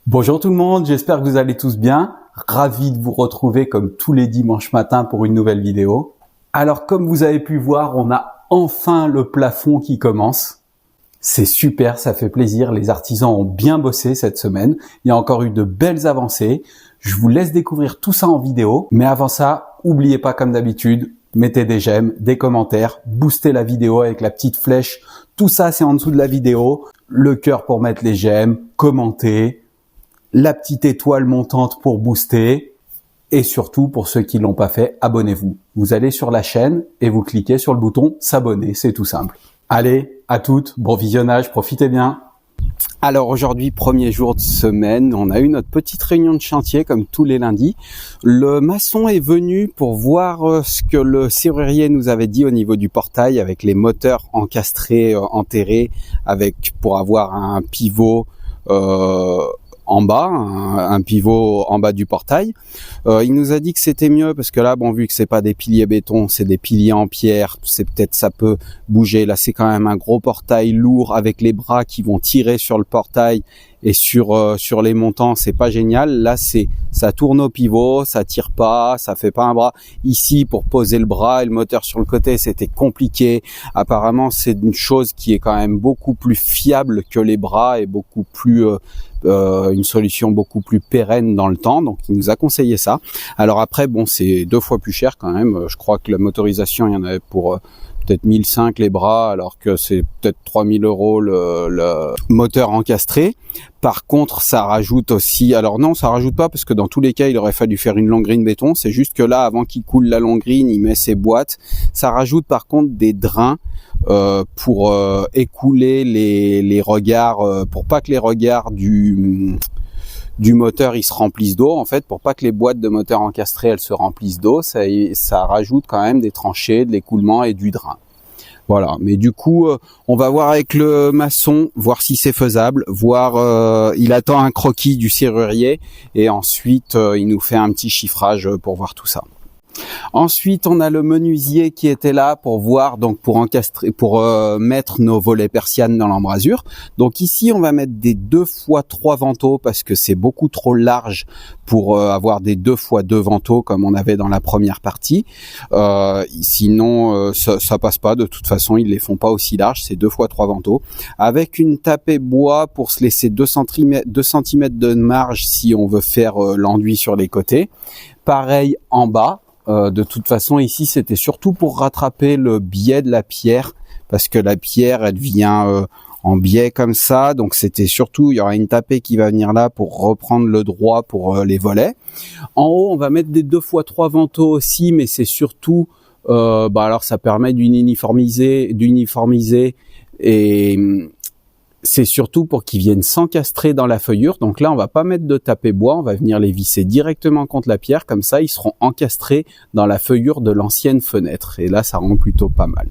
Bonjour tout le monde, j'espère que vous allez tous bien. Ravi de vous retrouver comme tous les dimanches matins pour une nouvelle vidéo. Alors comme vous avez pu voir, on a enfin le plafond qui commence. C'est super, ça fait plaisir. Les artisans ont bien bossé cette semaine. Il y a encore eu de belles avancées. Je vous laisse découvrir tout ça en vidéo. Mais avant ça, n'oubliez pas comme d'habitude, mettez des j'aime, des commentaires, boostez la vidéo avec la petite flèche. Tout ça, c'est en dessous de la vidéo. Le cœur pour mettre les j'aime, commenter, la petite étoile montante pour booster. Et surtout, pour ceux qui l'ont pas fait, abonnez-vous. Vous allez sur la chaîne et vous cliquez sur le bouton s'abonner, c'est tout simple. Allez, à toutes, bon visionnage, profitez bien. Alors aujourd'hui, premier jour de semaine, on a eu notre petite réunion de chantier comme tous les lundis. Le maçon est venu pour voir ce que le serrurier nous avait dit au niveau du portail avec les moteurs encastrés, enterrés, pour avoir un pivot en bas, un pivot en bas du portail. Il nous a dit que c'était mieux parce que là, bon, vu que c'est pas des piliers béton, c'est des piliers en pierre, ça peut bouger. Là, c'est quand même un gros portail lourd avec les bras qui vont tirer sur le portail et sur les montants, c'est pas génial. Là, ça tourne au pivot, ça tire pas, ça fait pas un bras. Ici, pour poser le bras et le moteur sur le côté, c'était compliqué. Apparemment, c'est une chose qui est quand même beaucoup plus fiable que les bras et beaucoup plus une solution beaucoup plus pérenne dans le temps, donc il nous a conseillé ça. Alors après, bon, c'est 2 fois plus cher quand même. Je crois que la motorisation, il y en avait pour peut-être 1005 les bras, alors que c'est peut-être 3000 € le moteur encastré. Par contre, ça rajoute aussi, alors non, ça rajoute pas, parce que dans tous les cas, il aurait fallu faire une longrine béton. C'est juste que là, avant qu'il coule la longrine, il met ses boîtes. Ça rajoute par contre des drains pour écouler les regards, pour pas que les regards du moteur ils se remplissent d'eau, en fait, pour pas que les boîtes de moteur encastrées elles se remplissent d'eau. Ça rajoute quand même des tranchées, de l'écoulement et du drain. Voilà, mais du coup, on va voir avec le maçon, voir si c'est faisable, il attend un croquis du serrurier et ensuite il nous fait un petit chiffrage pour voir tout ça. Ensuite, on a le menuisier qui était là pour voir, donc pour mettre nos volets persiennes dans l'embrasure. Donc ici, on va mettre des 2x3 vantaux parce que c'est beaucoup trop large pour avoir des 2x2 vantaux comme on avait dans la première partie. Sinon, ça passe pas. De toute façon, ils les font pas aussi larges. C'est 2x3 vantaux avec une tapée bois pour se laisser 2 cm de marge si on veut faire l'enduit sur les côtés. Pareil en bas. De toute façon, ici, c'était surtout pour rattraper le biais de la pierre, parce que la pierre, elle vient en biais comme ça. Donc, c'était surtout, il y aura une tapée qui va venir là pour reprendre le droit pour les volets. En haut, on va mettre des 2x3 vantaux aussi, mais c'est surtout, alors ça permet d'uniformiser et c'est surtout pour qu'ils viennent s'encastrer dans la feuillure. Donc là, on va pas mettre de tapé bois, on va venir les visser directement contre la pierre. Comme ça, ils seront encastrés dans la feuillure de l'ancienne fenêtre. Et là, ça rend plutôt pas mal.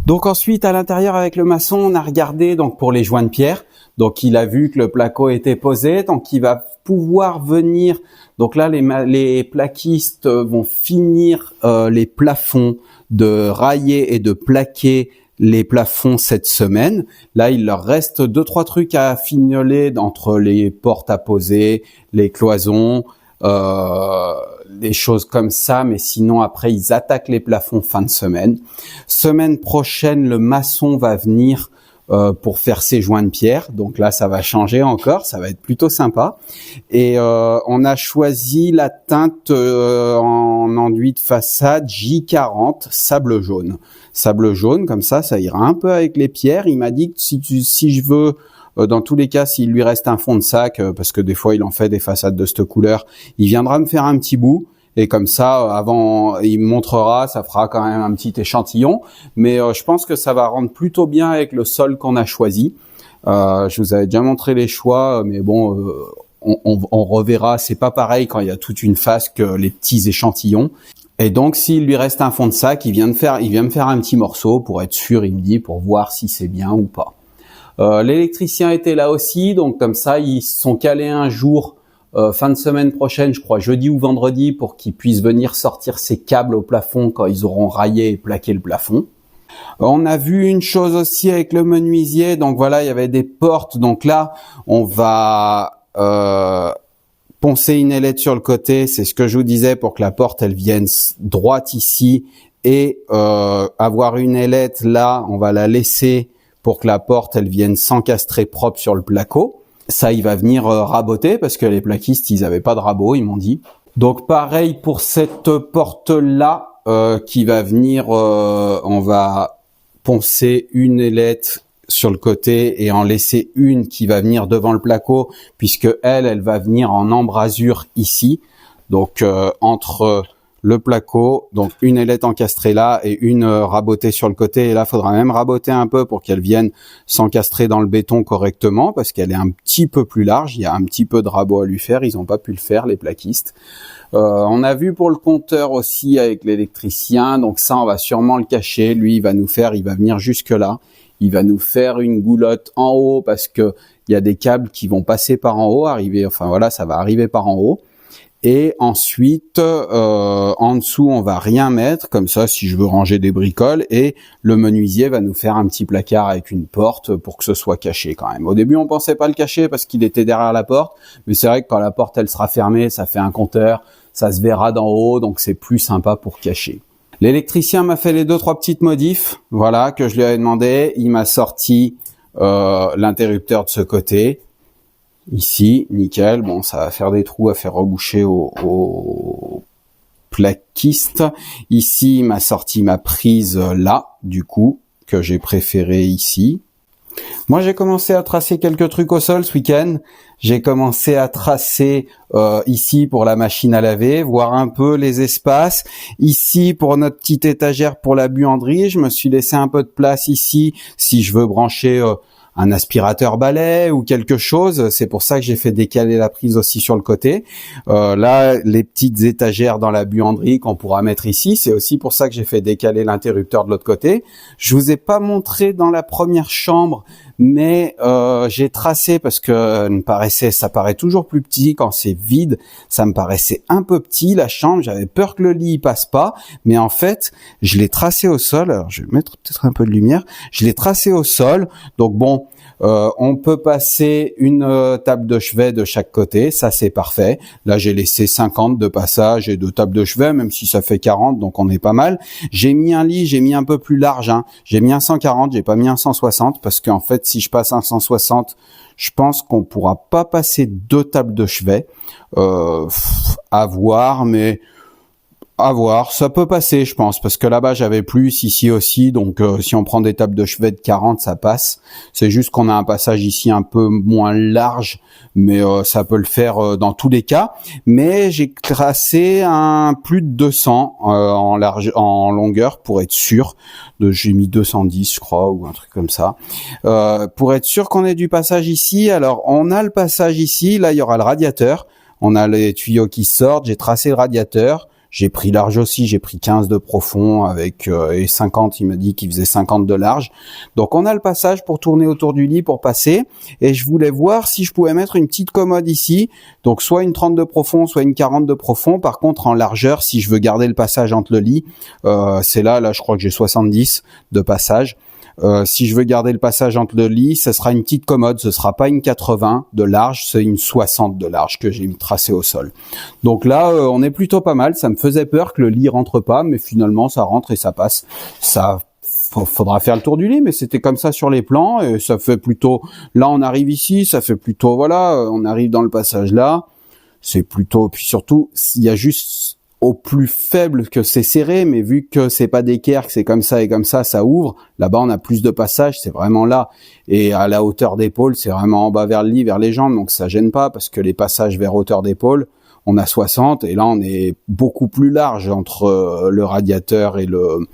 Donc ensuite, à l'intérieur, avec le maçon, on a regardé donc pour les joints de pierre. Donc il a vu que le placo était posé, donc il va pouvoir venir. Donc là, les plaquistes vont finir les plafonds de railler et de plaquer les plafonds cette semaine. Là, il leur reste 2-3 trucs à fignoler entre les portes à poser, les cloisons, des choses comme ça, mais sinon après ils attaquent les plafonds fin de semaine. Semaine prochaine, le maçon va venir pour faire ses joints de pierre. Donc là, ça va changer encore, ça va être plutôt sympa. Et on a choisi la teinte en enduit de façade J40 sable jaune. Sable jaune, comme ça ira un peu avec les pierres. Il m'a dit que si je veux, dans tous les cas, s'il lui reste un fond de sac, parce que des fois il en fait des façades de cette couleur, il viendra me faire un petit bout. Et comme ça, avant, il me montrera, ça fera quand même un petit échantillon. Mais je pense que ça va rendre plutôt bien avec le sol qu'on a choisi. Je vous avais déjà montré les choix, mais bon, on reverra. C'est pas pareil quand il y a toute une face que les petits échantillons. Et donc, s'il lui reste un fond de sac, il vient me faire un petit morceau pour être sûr, il me dit, pour voir si c'est bien ou pas. L'électricien était là aussi, donc comme ça, ils se sont calés un jour fin de semaine prochaine, je crois jeudi ou vendredi, pour qu'ils puissent venir sortir ces câbles au plafond quand ils auront raillé et plaqué le plafond. On a vu une chose aussi avec le menuisier, donc voilà, il y avait des portes, donc là, on va poncer une ailette sur le côté, c'est ce que je vous disais, pour que la porte elle vienne droite ici, et avoir une ailette là, on va la laisser pour que la porte elle vienne s'encastrer propre sur le placo. Ça, il va venir raboter, parce que les plaquistes, ils avaient pas de rabot, ils m'ont dit. Donc pareil pour cette porte là, qui va venir, on va poncer une ailette sur le côté et en laisser une qui va venir devant le placo, puisque elle va venir en embrasure ici. Donc entre le placo, donc une ailette encastrée là et une rabotée sur le côté. Et là, faudra même raboter un peu pour qu'elle vienne s'encastrer dans le béton correctement, parce qu'elle est un petit peu plus large. Il y a un petit peu de rabot à lui faire. Ils n'ont pas pu le faire, les plaquistes. On a vu pour le compteur aussi avec l'électricien. Donc ça, on va sûrement le cacher. Lui, il va venir jusque là. Il va nous faire une goulotte en haut, parce que il y a des câbles qui vont passer par en haut, ça va arriver par en haut. Et ensuite, en dessous, on va rien mettre, comme ça, si je veux ranger des bricoles, et le menuisier va nous faire un petit placard avec une porte pour que ce soit caché quand même. Au début, on pensait pas le cacher parce qu'il était derrière la porte, mais c'est vrai que quand la porte, elle sera fermée, ça fait un compteur, ça se verra d'en haut, donc c'est plus sympa pour cacher. L'électricien m'a fait les 2-3 petites modifs, voilà, que je lui avais demandé. Il m'a sorti l'interrupteur de ce côté. Ici, nickel. Bon, ça va faire des trous à faire reboucher au plaquiste. Ici, il m'a sorti ma prise là, du coup, que j'ai préféré ici. Moi, j'ai commencé à tracer quelques trucs au sol ce week-end. J'ai commencé à tracer ici pour la machine à laver, voir un peu les espaces. Ici, pour notre petite étagère pour la buanderie, je me suis laissé un peu de place ici si je veux brancher un aspirateur balai ou quelque chose. C'est pour ça que j'ai fait décaler la prise aussi sur le côté. Là, les petites étagères dans la buanderie qu'on pourra mettre ici, c'est aussi pour ça que j'ai fait décaler l'interrupteur de l'autre côté. Je vous ai pas montré dans la première chambre, mais j'ai tracé parce que ça paraît toujours plus petit quand c'est vide. Ça me paraissait un peu petit la chambre. J'avais peur que le lit passe pas, mais en fait, je l'ai tracé au sol. Alors, je vais mettre peut-être un peu de lumière. Je l'ai tracé au sol. Donc bon. On peut passer une table de chevet de chaque côté, ça c'est parfait. Là j'ai laissé 50 de passage et de table de chevet, même si ça fait 40, donc on est pas mal. J'ai mis un lit, j'ai mis un peu plus large, j'ai mis un 140, j'ai pas mis un 160, parce qu'en fait si je passe un 160, je pense qu'on pourra pas passer 2 tables de chevet. À voir, mais... à voir, ça peut passer je pense, parce que là-bas j'avais plus, ici aussi, donc si on prend des tables de chevet de 40, ça passe. C'est juste qu'on a un passage ici un peu moins large, mais ça peut le faire dans tous les cas. Mais j'ai tracé un plus de 200 en longueur pour être sûr. J'ai mis 210 je crois, ou un truc comme ça, pour être sûr qu'on ait du passage ici. Alors on a le passage ici, là il y aura le radiateur, on a les tuyaux qui sortent, j'ai tracé le radiateur. J'ai pris large aussi, j'ai pris 15 de profond avec et 50, il m'a dit qu'il faisait 50 de large. Donc on a le passage pour tourner autour du lit pour passer, et je voulais voir si je pouvais mettre une petite commode ici. Donc soit une 30 de profond, soit une 40 de profond. Par contre en largeur, si je veux garder le passage entre le lit, c'est là je crois que j'ai 70 de passage. Si je veux garder le passage entre le lit, ce sera une petite commode, ce sera pas une 80 de large, c'est une 60 de large que j'ai tracé au sol. Donc là, on est plutôt pas mal. Ça me faisait peur que le lit rentre pas, mais finalement ça rentre et ça passe. Ça faudra faire le tour du lit, mais c'était comme ça sur les plans, et ça fait plutôt... Là, on arrive ici, ça fait plutôt... Voilà, on arrive dans le passage là, c'est plutôt... Puis surtout, il y a juste... au plus faible que c'est serré, mais vu que c'est pas d'équerre, que c'est comme ça et comme ça ouvre. Là-bas, on a plus de passage, c'est vraiment là. Et à la hauteur d'épaule, c'est vraiment en bas vers le lit, vers les jambes, donc ça gêne pas, parce que les passages vers hauteur d'épaule, on a 60, et là, on est beaucoup plus large entre le radiateur et le...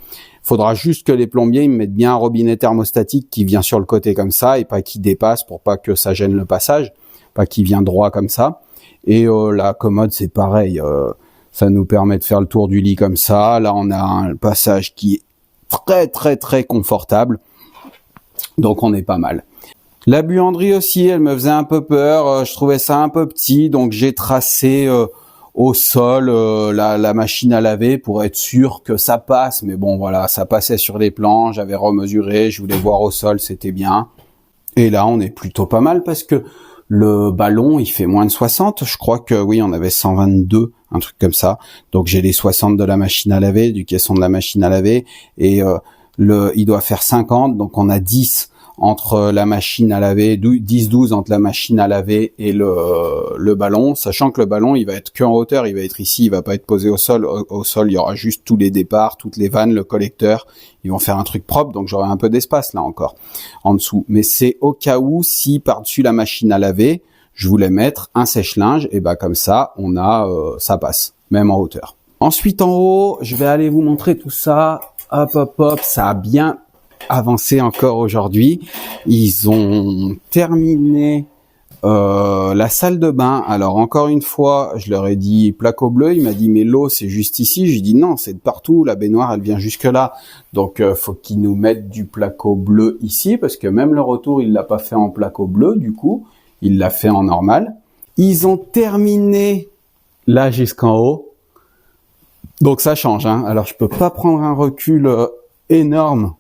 Faudra juste que les plombiers ils me mettent bien un robinet thermostatique qui vient sur le côté comme ça, et pas qui dépasse pour pas que ça gêne le passage, pas qui vient droit comme ça. Et la commode, c'est pareil, ça nous permet de faire le tour du lit comme ça. Là, on a un passage qui est très, très, très confortable. Donc, on est pas mal. La buanderie aussi, elle me faisait un peu peur. Je trouvais ça un peu petit. Donc, j'ai tracé au sol la machine à laver pour être sûr que ça passe. Mais bon, voilà, ça passait sur les plans. J'avais remesuré. Je voulais voir au sol, c'était bien. Et là, on est plutôt pas mal parce que Le ballon, il fait moins de 60. Je crois que oui, on avait 122, un truc comme ça. Donc j'ai les 60 de la machine à laver, du caisson de la machine à laver, et il doit faire 50. Donc on a 10 entre la machine à laver, 10-12 entre la machine à laver et le ballon, sachant que le ballon, il va être que en hauteur, il va être ici, il va pas être posé au sol. Au sol, il y aura juste tous les départs, toutes les vannes, le collecteur. Ils vont faire un truc propre, donc j'aurai un peu d'espace là encore en dessous. Mais c'est au cas où, si par-dessus la machine à laver, je voulais mettre un sèche-linge, et comme ça, on a, ça passe, même en hauteur. Ensuite, en haut, je vais aller vous montrer tout ça. Hop, hop, hop, ça a bien avancé encore aujourd'hui. Ils ont terminé la salle de bain. Alors encore une fois, je leur ai dit placo bleu. Il m'a dit mais l'eau c'est juste ici. J'ai dit non, c'est de partout. La baignoire elle vient jusque là. Donc faut qu'ils nous mettent du placo bleu ici parce que même le retour il l'a pas fait en placo bleu. Du coup il l'a fait en normal. Ils ont terminé là jusqu'en haut. Donc ça change. Alors je peux pas prendre un recul énorme.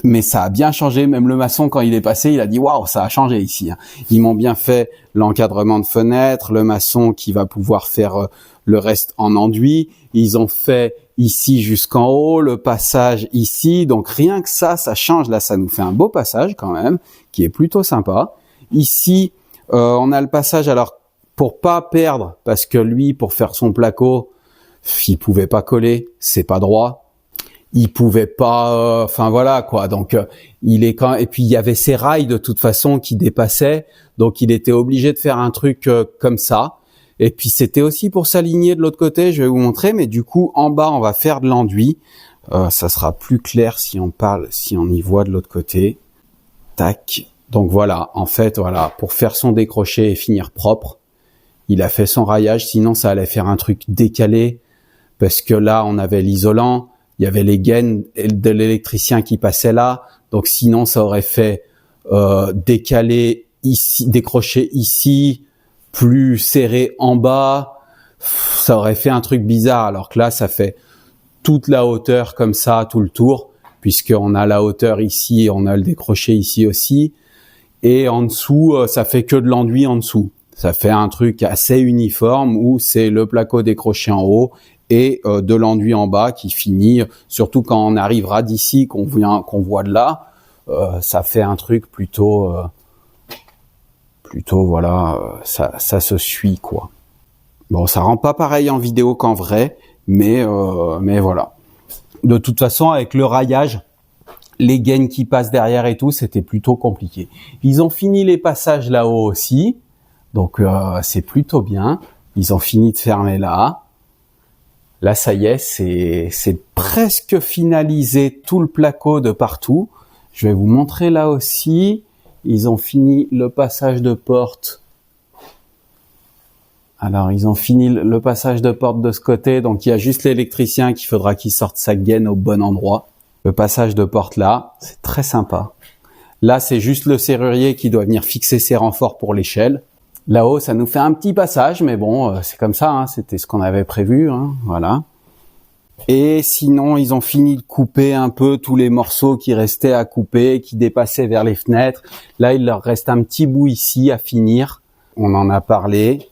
Mais ça a bien changé, même le maçon quand il est passé, il a dit waouh, ça a changé ici. Ils m'ont bien fait l'encadrement de fenêtres, le maçon qui va pouvoir faire le reste en enduit. Ils ont fait ici jusqu'en haut, le passage ici. Donc rien que ça change. Là, ça nous fait un beau passage quand même, qui est plutôt sympa. Ici, on a le passage. Alors pour pas perdre, parce que lui, pour faire son placo, il pouvait pas coller, c'est pas droit. Il pouvait pas, enfin voilà quoi. Donc il est et puis il y avait ses rails de toute façon qui dépassaient, donc il était obligé de faire un truc comme ça. Et puis c'était aussi pour s'aligner de l'autre côté. Je vais vous montrer, mais du coup en bas on va faire de l'enduit. Ça sera plus clair si on y voit de l'autre côté. Tac. Donc voilà, en fait voilà, pour faire son décroché et finir propre, il a fait son raillage. Sinon ça allait faire un truc décalé parce que là on avait l'isolant. Il y avait les gaines de l'électricien qui passaient là, donc sinon ça aurait fait décaler ici, décrocher ici, plus serré en bas, ça aurait fait un truc bizarre. Alors que là, ça fait toute la hauteur comme ça, tout le tour, puisqu'on a la hauteur ici, on a le décroché ici aussi, et en dessous, ça fait que de l'enduit en dessous. Ça fait un truc assez uniforme où c'est le placo décroché en haut et de l'enduit en bas qui finit, surtout quand on arrivera d'ici, qu'on voit de là, ça fait un truc plutôt voilà, ça se suit quoi. Bon, ça rend pas pareil en vidéo qu'en vrai, mais voilà. De toute façon, avec le raillage, les gaines qui passent derrière et tout, c'était plutôt compliqué. Ils ont fini les passages là-haut aussi, donc c'est plutôt bien. Ils ont fini de fermer là. Là, ça y est, c'est presque finalisé tout le placo de partout. Je vais vous montrer là aussi. Ils ont fini le passage de porte. Alors, ils ont fini le passage de porte de ce côté. Donc, il y a juste l'électricien qu'il faudra qu'il sorte sa gaine au bon endroit. Le passage de porte là, c'est très sympa. Là, c'est juste le serrurier qui doit venir fixer ses renforts pour l'échelle. Là-haut, ça nous fait un petit passage, mais bon, c'est comme ça, c'était ce qu'on avait prévu, voilà. Et sinon, ils ont fini de couper un peu tous les morceaux qui restaient à couper, qui dépassaient vers les fenêtres. Là, il leur reste un petit bout ici à finir. On en a parlé.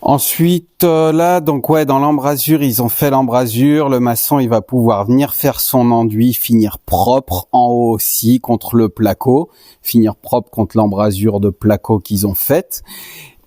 Ensuite, là, donc ouais, dans l'embrasure, ils ont fait l'embrasure. Le maçon, il va pouvoir venir faire son enduit, finir propre en haut aussi contre le placo, finir propre contre l'embrasure de placo qu'ils ont faite.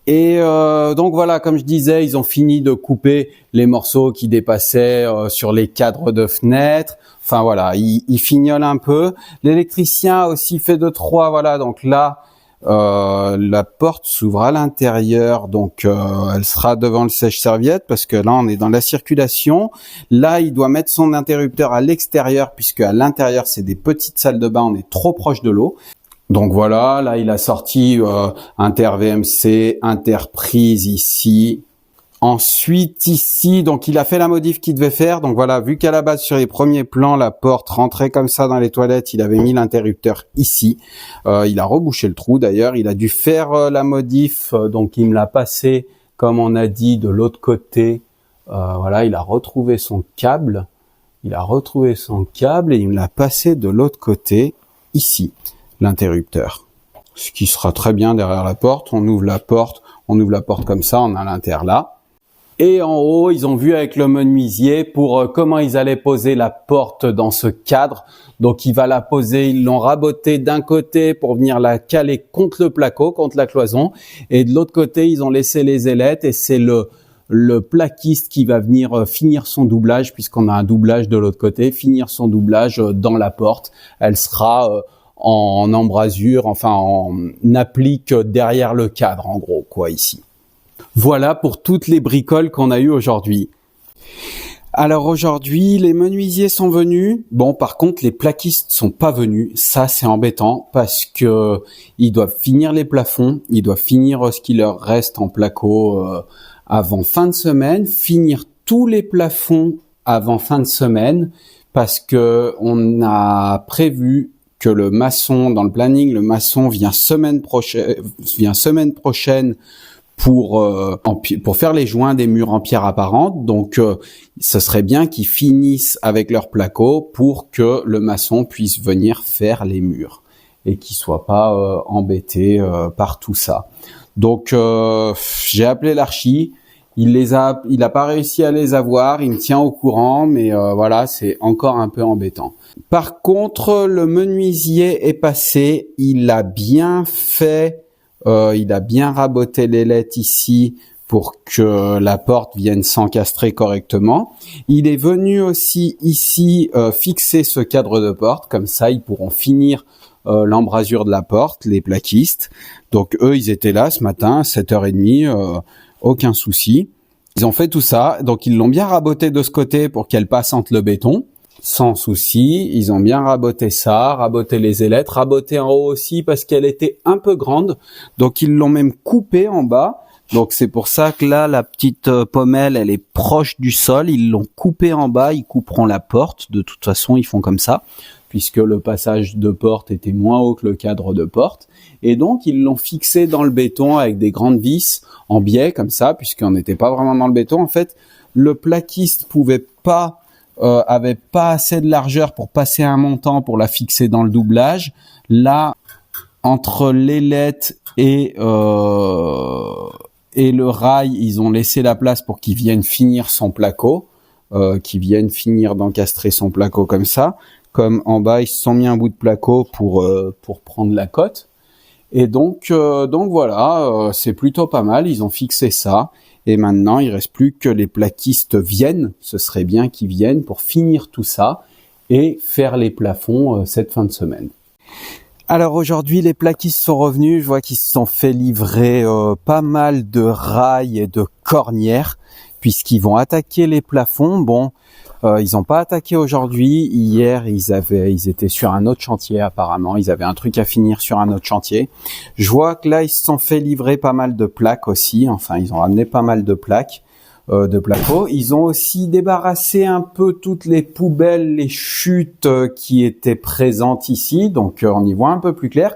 Et donc voilà, comme je disais, ils ont fini de couper les morceaux qui dépassaient sur les cadres de fenêtres. Enfin voilà, ils fignolent un peu. L'électricien a aussi fait 2-3, voilà, donc là, la porte s'ouvre à l'intérieur, donc elle sera devant le sèche-serviette parce que là on est dans la circulation. Là il doit mettre son interrupteur à l'extérieur puisque à l'intérieur c'est des petites salles de bain, on est trop proche de l'eau. Donc voilà, là il a sorti inter VMC, interprise ici. Ensuite ici, donc il a fait la modif qu'il devait faire. Donc voilà, vu qu'à la base sur les premiers plans, la porte rentrait comme ça dans les toilettes, il avait mis l'interrupteur ici. Il a rebouché le trou d'ailleurs. Il a dû faire la modif, donc il me l'a passé, comme on a dit, de l'autre côté. Voilà, il a retrouvé son câble. Et il me l'a passé de l'autre côté, ici, l'interrupteur. ce qui sera très bien derrière la porte. On ouvre la porte comme ça, on a l'interlac. Et en haut, ils ont vu avec le menuisier pour comment ils allaient poser la porte dans ce cadre. Donc, il va la poser, ils l'ont rabotée d'un côté pour venir la caler contre le placo, contre la cloison. Et de l'autre côté, ils ont laissé les ailettes et c'est le plaquiste qui va venir finir son doublage, puisqu'on a un doublage de l'autre côté, finir son doublage dans la porte. Elle sera en embrasure, enfin en applique derrière le cadre, en gros, quoi, ici. Voilà pour toutes les bricoles qu'on a eues aujourd'hui. Alors aujourd'hui, les menuisiers sont venus. Bon, par contre, les plaquistes sont pas venus. Ça, c'est embêtant parce que ils doivent finir les plafonds, ils doivent finir ce qui leur reste en placo avant fin de semaine, finir tous les plafonds avant fin de semaine parce que on a prévu que le maçon, dans le planning, le maçon vient semaine prochaine pour faire les joints des murs en pierre apparente. Donc, ce serait bien qu'ils finissent avec leur placo pour que le maçon puisse venir faire les murs et qu'il soit pas embêté par tout ça. Donc, j'ai appelé l'archi. Il a pas réussi à les avoir. Il me tient au courant, mais voilà, c'est encore un peu embêtant. Par contre, le menuisier est passé. Il a bien fait. Il a bien raboté l'ailette ici pour que la porte vienne s'encastrer correctement. Il est venu aussi ici fixer ce cadre de porte. Comme ça, ils pourront finir l'embrasure de la porte, les plaquistes. Donc eux, ils étaient là ce matin, 7h30, aucun souci. Ils ont fait tout ça. Donc ils l'ont bien raboté de ce côté pour qu'elle passe entre le béton. Sans souci, ils ont bien raboté ça, raboté les ailettes, raboté en haut aussi parce qu'elle était un peu grande. Donc ils l'ont même coupée en bas. Donc c'est pour ça que là, la petite pommelle, elle est proche du sol. Ils l'ont coupée en bas, ils couperont la porte. De toute façon, ils font comme ça, puisque le passage de porte était moins haut que le cadre de porte. Et donc ils l'ont fixé dans le béton avec des grandes vis en biais comme ça, puisqu'on n'était pas vraiment dans le béton. En fait, le plaquiste avait pas assez de largeur pour passer un montant pour la fixer dans le doublage. Là, entre l'ailette et le rail, ils ont laissé la place pour qu'il vienne finir son placo, qu'il vienne finir d'encastrer son placo comme ça. Comme en bas, ils se sont mis un bout de placo pour prendre la cote. Et donc voilà, c'est plutôt pas mal. Ils ont fixé ça. Et maintenant, il reste plus que les plaquistes viennent. Ce serait bien qu'ils viennent pour finir tout ça et faire les plafonds cette fin de semaine. Alors aujourd'hui, les plaquistes sont revenus. Je vois qu'ils se sont fait livrer pas mal de rails et de cornières puisqu'ils vont attaquer les plafonds. Bon, ils n'ont pas attaqué aujourd'hui. Hier, ils étaient sur un autre chantier apparemment. Ils avaient un truc à finir sur un autre chantier. Je vois que là, ils se sont fait livrer pas mal de plaques aussi. Enfin, ils ont ramené pas mal de plaques, de placo. Ils ont aussi débarrassé un peu toutes les poubelles, les chutes qui étaient présentes ici. Donc, on y voit un peu plus clair.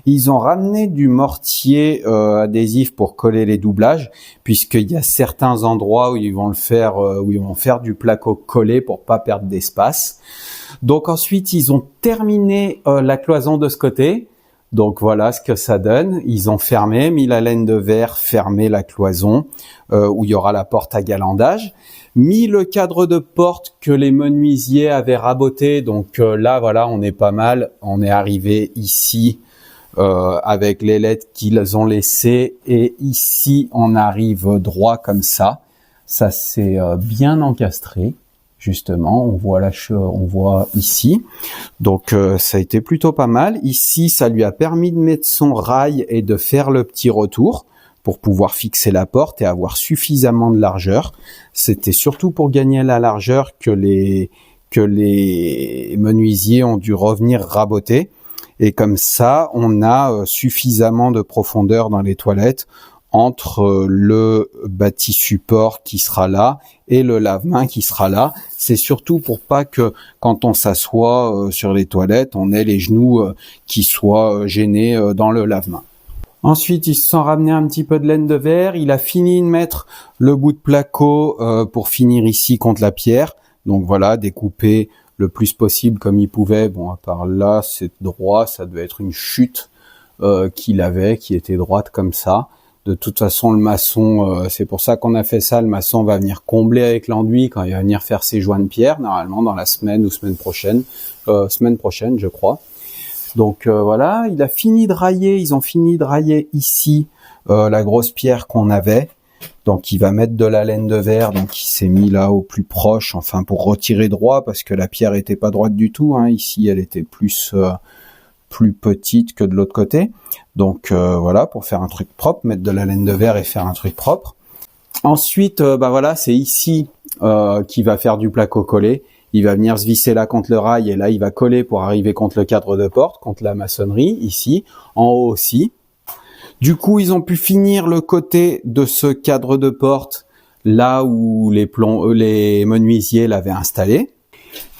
Ils ont ramené du mortier adhésif pour coller les doublages, puisqu'il y a certains endroits où ils vont faire du placo collé pour pas perdre d'espace. Donc ensuite, ils ont terminé la cloison de ce côté. Donc voilà ce que ça donne. Ils ont fermé, mis la laine de verre, fermé la cloison où il y aura la porte à galandage, mis le cadre de porte que les menuisiers avaient raboté. Donc là, voilà, on est pas mal. On est arrivé ici avec les lettres qu'ils ont laissées et ici, on arrive droit comme ça. Ça c'est bien encastré. Justement, on voit ici. Donc, ça a été plutôt pas mal. Ici, ça lui a permis de mettre son rail et de faire le petit retour pour pouvoir fixer la porte et avoir suffisamment de largeur. C'était surtout pour gagner la largeur que les menuisiers ont dû revenir raboter. Et comme ça, on a suffisamment de profondeur dans les toilettes entre le bâti support qui sera là et le lave-main qui sera là. C'est surtout pour pas que quand on s'assoit sur les toilettes, on ait les genoux qui soient gênés dans le lave-main. Ensuite, ils se sont ramenés un petit peu de laine de verre. Il a fini de mettre le bout de placo pour finir ici contre la pierre. Donc voilà, découper le plus possible comme il pouvait. Bon, à part là, c'est droit, ça devait être une chute. qu'il avait, qui était droite comme ça. De toute façon, le maçon, c'est pour ça qu'on a fait ça. Le maçon va venir combler avec l'enduit quand il va venir faire ses joints de pierre, normalement dans la semaine ou semaine prochaine, je crois. Donc voilà, il a fini de railler. Ils ont fini de railler ici la grosse pierre qu'on avait. Donc il va mettre de la laine de verre. Donc il s'est mis là au plus proche, enfin pour retirer droit parce que la pierre était pas droite du tout. Hein. Ici, elle était plus petite que de l'autre côté. Donc voilà, pour faire un truc propre, mettre de la laine de verre et faire un truc propre. Ensuite, voilà, c'est ici qu'il va faire du placo collé. Il va venir se visser là contre le rail et là il va coller pour arriver contre le cadre de porte, contre la maçonnerie, ici, en haut aussi. Du coup, ils ont pu finir le côté de ce cadre de porte là où les menuisiers l'avaient installé.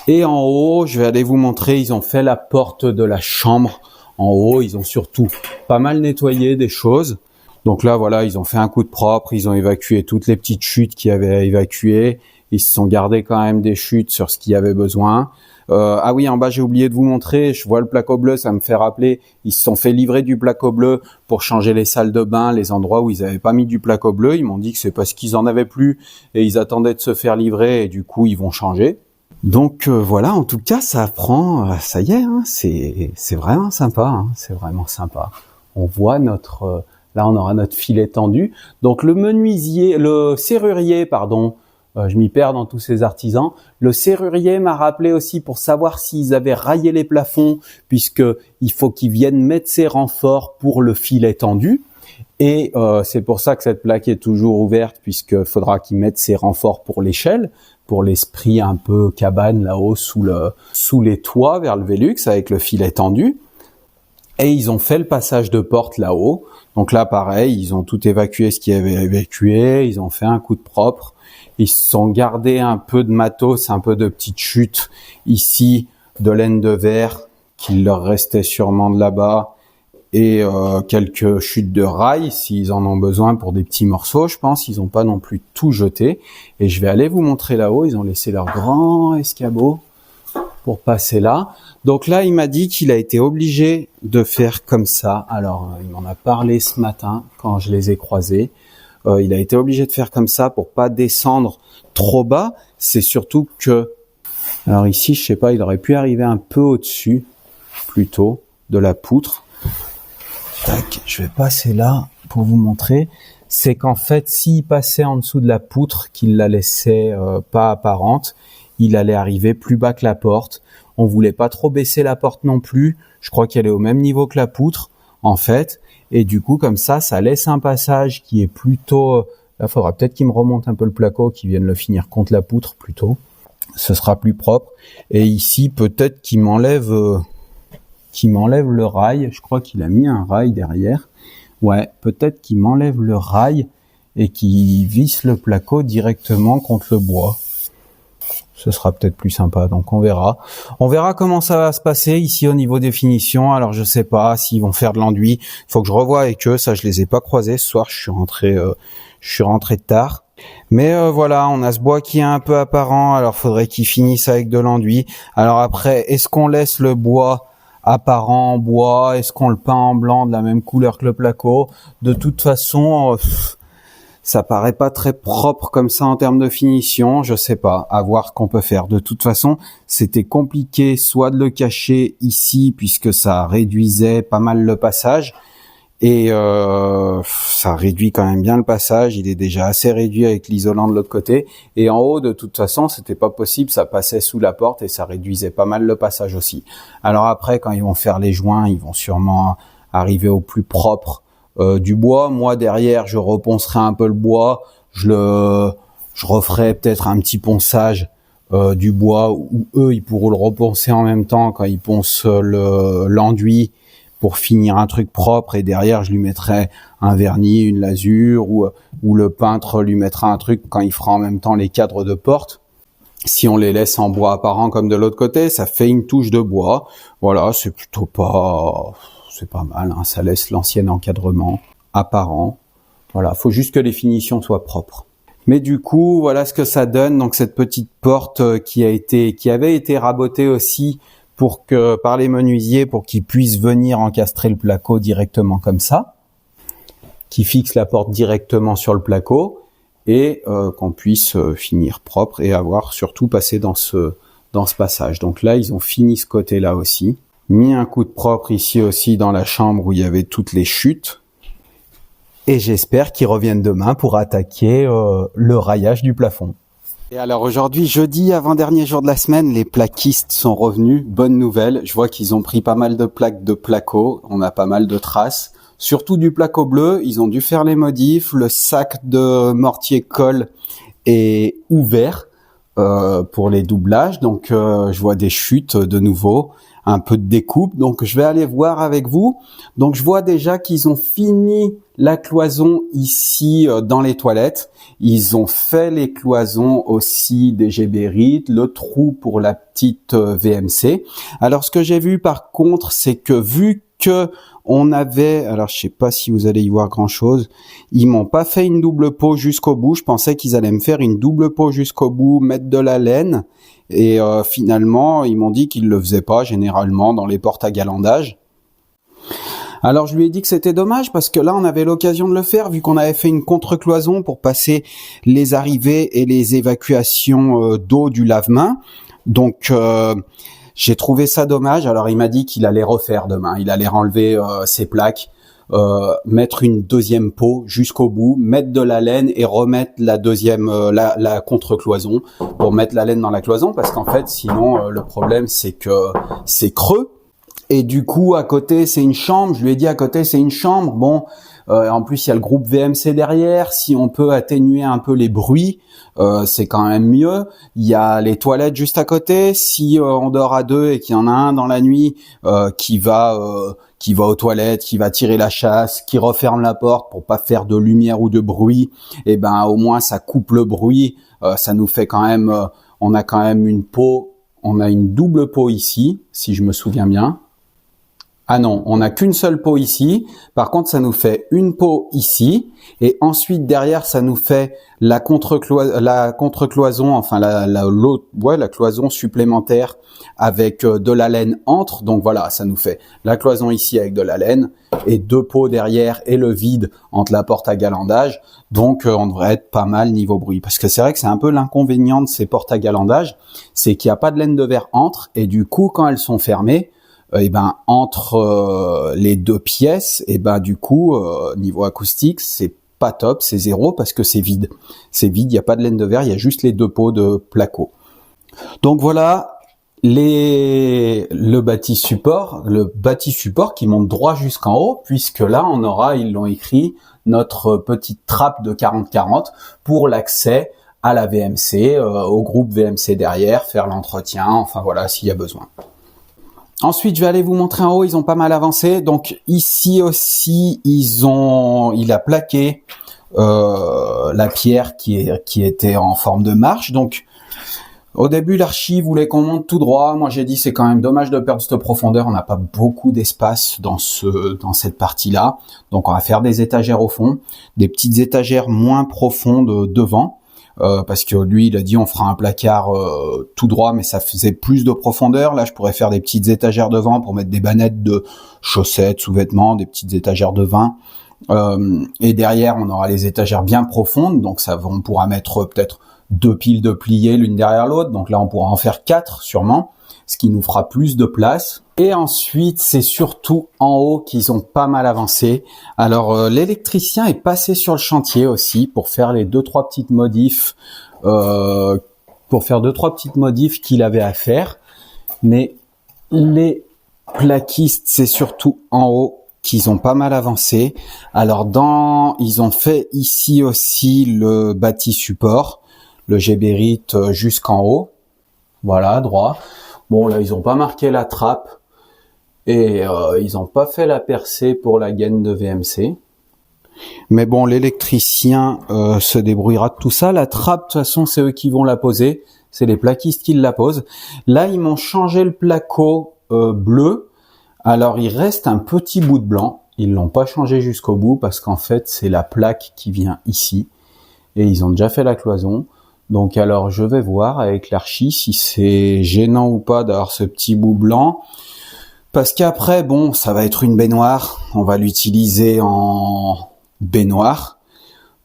Et en haut, je vais aller vous montrer, ils ont fait la porte de la chambre. En haut, ils ont surtout pas mal nettoyé des choses. Donc là, voilà, ils ont fait un coup de propre, ils ont évacué toutes les petites chutes qu'il y avait à évacuer. Ils se sont gardés quand même des chutes sur ce qu'il y avait besoin. Ah oui, en bas, j'ai oublié de vous montrer, je vois le placo bleu, ça me fait rappeler, ils se sont fait livrer du placo bleu pour changer les salles de bain, les endroits où ils n'avaient pas mis du placo bleu. Ils m'ont dit que c'est parce qu'ils en avaient plus et ils attendaient de se faire livrer et du coup, ils vont changer. Donc voilà, en tout cas, ça prend, ça y est, hein, c'est vraiment sympa, hein, c'est vraiment sympa. On voit là on aura notre filet tendu. Donc le serrurier, je m'y perds dans tous ces artisans. Le serrurier m'a rappelé aussi pour savoir s'ils avaient raillé les plafonds, puisque il faut qu'ils viennent mettre ces renforts pour le filet tendu. Et c'est pour ça que cette plaque est toujours ouverte, puisque faudra qu'ils mettent ces renforts pour l'échelle, pour l'esprit un peu cabane là-haut sous les toits vers le Velux avec le filet tendu. Et ils ont fait le passage de porte là-haut. Donc là, pareil, ils ont tout évacué ce qu'il y avait à évacuer. Ils ont fait un coup de propre. Ils se sont gardés un peu de matos, un peu de petites chutes ici, de laine de verre qu'il leur restait sûrement de là-bas. Et quelques chutes de rails s'ils en ont besoin pour des petits morceaux, je pense. Ils n'ont pas non plus tout jeté. Et je vais aller vous montrer là-haut. Ils ont laissé leur grand escabeau pour passer là. Donc là, il m'a dit qu'il a été obligé de faire comme ça. Alors, il m'en a parlé ce matin quand je les ai croisés. Il a été obligé de faire comme ça pour pas descendre trop bas. C'est surtout que... Alors ici, je sais pas, il aurait pu arriver un peu au-dessus, plutôt, de la poutre. Tac, je vais passer là pour vous montrer. C'est qu'en fait, s'il passait en dessous de la poutre, qu'il la laissait pas apparente, il allait arriver plus bas que la porte. On voulait pas trop baisser la porte non plus. Je crois qu'elle est au même niveau que la poutre, en fait. Et du coup, comme ça laisse un passage qui est plutôt... Là, faudra peut-être qu'il me remonte un peu le placo, qu'il vienne le finir contre la poutre plutôt. Ce sera plus propre. Et ici, peut-être qu'il m'enlève le rail. Je crois qu'il a mis un rail derrière. Ouais, peut-être qu'il m'enlève le rail et qu'il visse le placo directement contre le bois. Ce sera peut-être plus sympa, donc on verra. On verra comment ça va se passer ici au niveau des finitions. Alors je sais pas s'ils vont faire de l'enduit. Il faut que je revoie avec eux. Ça, je les ai pas croisés ce soir. Je suis rentré tard. Mais voilà, on a ce bois qui est un peu apparent. Alors faudrait qu'ils finissent avec de l'enduit. Alors après, est-ce qu'on laisse le bois apparent en bois? Est-ce qu'on le peint en blanc de la même couleur que le placo? De toute façon... ça paraît pas très propre comme ça en termes de finition, je sais pas, à voir ce qu'on peut faire. De toute façon, c'était compliqué soit de le cacher ici puisque ça réduisait pas mal le passage et ça réduit quand même bien le passage, il est déjà assez réduit avec l'isolant de l'autre côté et en haut de toute façon, c'était pas possible, ça passait sous la porte et ça réduisait pas mal le passage aussi. Alors après quand ils vont faire les joints, ils vont sûrement arriver au plus propre du bois. Moi derrière je reponcerai un peu le bois, je referai peut-être un petit ponçage du bois où eux ils pourront le reponcer en même temps quand ils poncent l'enduit pour finir un truc propre et derrière je lui mettrai un vernis, une lasure ou le peintre lui mettra un truc quand il fera en même temps les cadres de porte. Si on les laisse en bois apparent comme de l'autre côté, ça fait une touche de bois. Voilà, c'est pas mal, hein, ça laisse l'ancien encadrement apparent. Voilà, faut juste que les finitions soient propres. Mais du coup, voilà ce que ça donne. Donc cette petite porte qui avait été rabotée aussi par les menuisiers pour qu'ils puissent venir encastrer le placo directement comme ça, qui fixe la porte directement sur le placo et qu'on puisse finir propre et avoir surtout passé dans ce passage. Donc là, ils ont fini ce côté-là aussi. Mis un coup de propre ici aussi dans la chambre où il y avait toutes les chutes. Et j'espère qu'ils reviennent demain pour attaquer le raillage du plafond. Et alors aujourd'hui, jeudi, avant-dernier jour de la semaine, les plaquistes sont revenus. Bonne nouvelle, je vois qu'ils ont pris pas mal de plaques de placo. On a pas mal de traces. Surtout du placo bleu, ils ont dû faire les modifs. Le sac de mortier colle est ouvert pour les doublages. Donc je vois des chutes de nouveau. Un peu de découpe, donc je vais aller voir avec vous. Donc je vois déjà qu'ils ont fini la cloison ici dans les toilettes. Ils ont fait les cloisons aussi des Geberit, le trou pour la petite VMC. Alors ce que j'ai vu par contre, c'est que vu que on avait, alors je sais pas si vous allez y voir grand chose, ils m'ont pas fait une double peau jusqu'au bout. Je pensais qu'ils allaient me faire une double peau jusqu'au bout, mettre de la laine. Et finalement, ils m'ont dit qu'ils le faisaient pas généralement dans les portes à galandage. Alors je lui ai dit que c'était dommage parce que là on avait l'occasion de le faire vu qu'on avait fait une contre-cloison pour passer les arrivées et les évacuations d'eau du lave-main. Donc j'ai trouvé ça dommage. Alors il m'a dit qu'il allait refaire demain. Il allait enlever ses plaques, mettre une deuxième peau jusqu'au bout, mettre de la laine et remettre la deuxième la contre-cloison pour mettre la laine dans la cloison parce qu'en fait sinon le problème c'est que c'est creux et du coup à côté c'est une chambre. Je lui ai dit à côté c'est une chambre. Bon en plus il y a le groupe VMC derrière. Si on peut atténuer un peu les bruits, c'est quand même mieux. Il y a les toilettes juste à côté. Si on dort à deux et qu'il y en a un dans la nuit qui va aux toilettes, qui va tirer la chasse, qui referme la porte pour pas faire de lumière ou de bruit, et ben au moins ça coupe le bruit. Ça nous fait quand même, on a quand même une peau, on a une double peau ici, si je me souviens bien. Ah non, on n'a qu'une seule peau ici. Par contre, ça nous fait une peau ici. Et ensuite, derrière, ça nous fait la contre-cloison, enfin la cloison supplémentaire avec de la laine entre. Donc voilà, ça nous fait la cloison ici avec de la laine et deux peaux derrière et le vide entre la porte à galandage. Donc on devrait être pas mal niveau bruit. Parce que c'est vrai que c'est un peu l'inconvénient de ces portes à galandage, c'est qu'il n'y a pas de laine de verre entre. Et du coup, quand elles sont fermées, et ben entre les deux pièces, et ben du coup niveau acoustique c'est pas top, c'est zéro parce que c'est vide, il y a pas de laine de verre, il y a juste les deux pots de placo. Donc voilà le bâti support qui monte droit jusqu'en haut, puisque là on aura, ils l'ont écrit, notre petite trappe de 40-40 pour l'accès à la VMC, au groupe VMC derrière, faire l'entretien, enfin voilà s'il y a besoin. Ensuite, je vais aller vous montrer en haut, ils ont pas mal avancé. Donc ici aussi, il a plaqué la pierre qui était en forme de marche. Donc au début, l'archi voulait qu'on monte tout droit. Moi, j'ai dit c'est quand même dommage de perdre cette profondeur. On n'a pas beaucoup d'espace dans cette partie-là. Donc on va faire des étagères au fond, des petites étagères moins profondes devant. Parce que lui il a dit on fera un placard tout droit mais ça faisait plus de profondeur. Là je pourrais faire des petites étagères devant pour mettre des bannettes de chaussettes, sous-vêtements, des petites étagères de vin, et derrière on aura les étagères bien profondes, donc on pourra mettre peut-être 2 piles de pliés l'une derrière l'autre, donc là on pourra en faire 4 sûrement, ce qui nous fera plus de place. Et ensuite, c'est surtout en haut qu'ils ont pas mal avancé. Alors, l'électricien est passé sur le chantier aussi pour faire les 2-3 petites modifs, qu'il avait à faire. Mais les plaquistes, c'est surtout en haut qu'ils ont pas mal avancé. Alors, ils ont fait ici aussi le bâti support, le Geberit jusqu'en haut. Voilà, droit. Bon, là, ils ont pas marqué la trappe. Et ils ont pas fait la percée pour la gaine de VMC. Mais bon, l'électricien se débrouillera de tout ça. La trappe, de toute façon, c'est eux qui vont la poser. C'est les plaquistes qui la posent. Là, ils m'ont changé le placo bleu. Alors, il reste un petit bout de blanc. Ils l'ont pas changé jusqu'au bout parce qu'en fait, c'est la plaque qui vient ici. Et ils ont déjà fait la cloison. Donc alors je vais voir avec l'archi si c'est gênant ou pas d'avoir ce petit bout blanc. Parce qu'après, bon, ça va être une baignoire. On va l'utiliser en baignoire.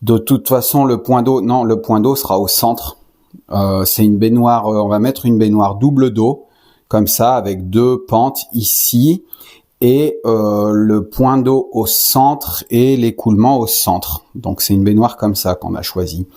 De toute façon, le point d'eau sera au centre. C'est une baignoire, on va mettre une baignoire double dos, comme ça, avec 2 pentes ici. Et le point d'eau au centre et l'écoulement au centre. Donc c'est une baignoire comme ça qu'on a choisi.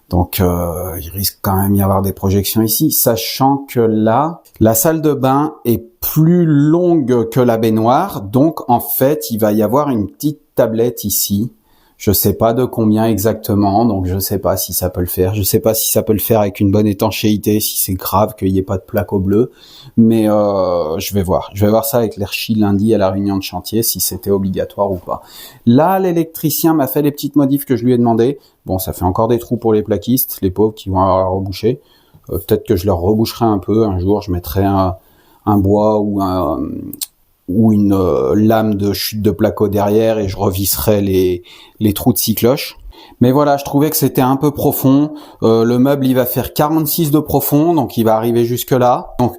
Donc il risque quand même d'y avoir des projections ici, sachant que là, la salle de bain est plus longue que la baignoire, donc en fait, il va y avoir une petite tablette ici. Je sais pas de combien exactement, donc je sais pas si ça peut le faire. Je sais pas si ça peut le faire avec une bonne étanchéité, si c'est grave qu'il y ait pas de placo bleu, mais je vais voir. Je vais voir ça avec l'archi lundi à la réunion de chantier, si c'était obligatoire ou pas. Là, l'électricien m'a fait les petites modifs que je lui ai demandé. Bon, ça fait encore des trous pour les plaquistes, les pauvres qui vont avoir à reboucher. Peut-être que je leur reboucherai un peu. Un jour, je mettrai un bois ou une lame de chute de placo derrière et je revisserai les trous de cycloche. Mais voilà, je trouvais que c'était un peu profond. Le meuble, il va faire 46 de profond, donc il va arriver jusque là. Donc